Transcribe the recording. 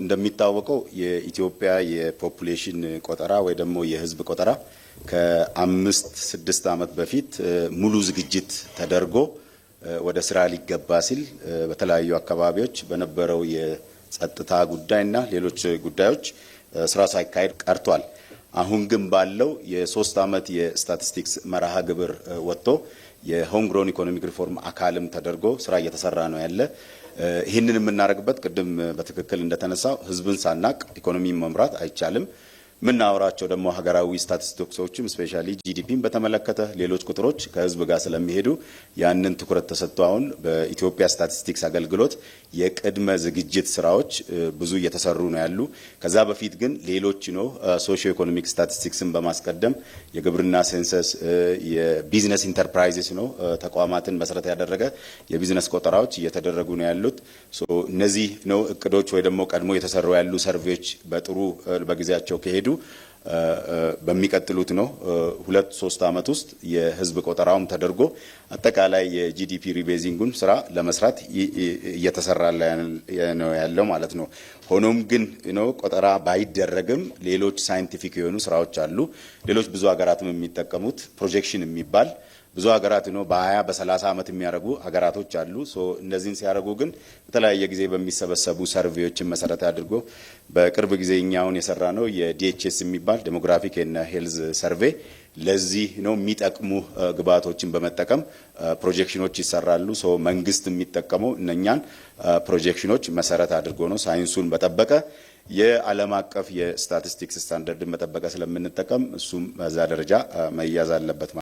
እንደሚታወቀው የኢትዮጵያ የፖፑሌሽን ቆጠራ ወይ ደግሞ የህዝብ ቆጠራ ከ5-6 ዓመት በፊት ሙሉ ዝግጅት ተደርጎ ወደ ስራ ሊገባ ሲል በተለያዩ አካባቢዎች በነበረው የጸጥታ ጉዳይና ሌሎች ጉዳዮች ስራ ሳይካሄድ ቀርቷል። አሁን ግን ባለው የ3 ዓመት የስታቲስቲክስ መርሃ ግብር ወጥቶ የሆም ግሮን ኢኮኖሚክ ሪፎርም አካልም ተደርጎ ስራ እየተሰራ ነው ያለ። ይህንን የምናደርግበት ቅድም በትክክል እንደተነሳው ህዝብን ሳናቅ ኢኮኖሚን መምራት አይቻልም። ምናወራቸው ደግሞ ሀገራዊ ስታቲስቲክሶችም ስፔሻሊ ጂዲፒን በተመለከተ ሌሎች ቁጥሮች ከህዝብ ጋር ስለሚሄዱ ያንን ትኩረት ተሰጥቶ አሁን በኢትዮጵያ ስታቲስቲክስ አገልግሎት የቅድመ ዝግጅት ስራዎች ብዙ እየተሰሩ ነው ያሉ። ከዛ በፊት ግን ሌሎች ነው ሶሺዮ ኢኮኖሚክ ስታቲስቲክስን በማስቀደም የግብርና ሴንሰስ፣ የቢዝነስ ኢንተርፕራይዝስ ነው ተቋማትን መሰረት ያደረገ የቢዝነስ ቆጠራዎች እየተደረጉ ነው ያሉት። እነዚህ ነው እቅዶች ወይ ደግሞ ቀድሞ የተሰሩ ያሉ ሰርቬዎች በጥሩ በጊዜያቸው ከሄዱ በሚቀጥሉት ነው 2-3 ዓመት ውስጥ የህዝብ ቆጠራውም ተደርጎ አጠቃላይ የጂዲፒ ሪቤዚንጉን ስራ ለመስራት እየተሰራ ነው ያለው ማለት ነው። ሆኖም ግን ነው ቆጠራ ባይደረግም ሌሎች ሳይንቲፊክ የሆኑ ስራዎች አሉ። ሌሎች ብዙ ሀገራትም የሚጠቀሙት ፕሮጀክሽን የሚባል ብዙ ሀገራት ነው በ20-30 ዓመት የሚያደርጉ ሀገራቶች አሉ። እነዚህን ሲያደርጉ ግን በተለያየ ጊዜ በሚሰበሰቡ ሰርቬዎችን መሰረት አድርጎ በቅርብ ጊዜ እኛውን የሰራ ነው የዲኤችኤስ የሚባል ዴሞግራፊክ እና ሄልዝ ሰርቬ ለዚህ ነው የሚጠቅሙ ግብዓቶችን በመጠቀም ፕሮጀክሽኖች ይሰራሉ። መንግስት የሚጠቀመው እነኛን ፕሮጀክሽኖች መሰረት አድርጎ ነው ሳይንሱን በጠበቀ የዓለም አቀፍ የስታቲስቲክስ ስታንዳርድን መጠበቀ ስለምንጠቀም እሱም በዛ ደረጃ መያዝ አለበት።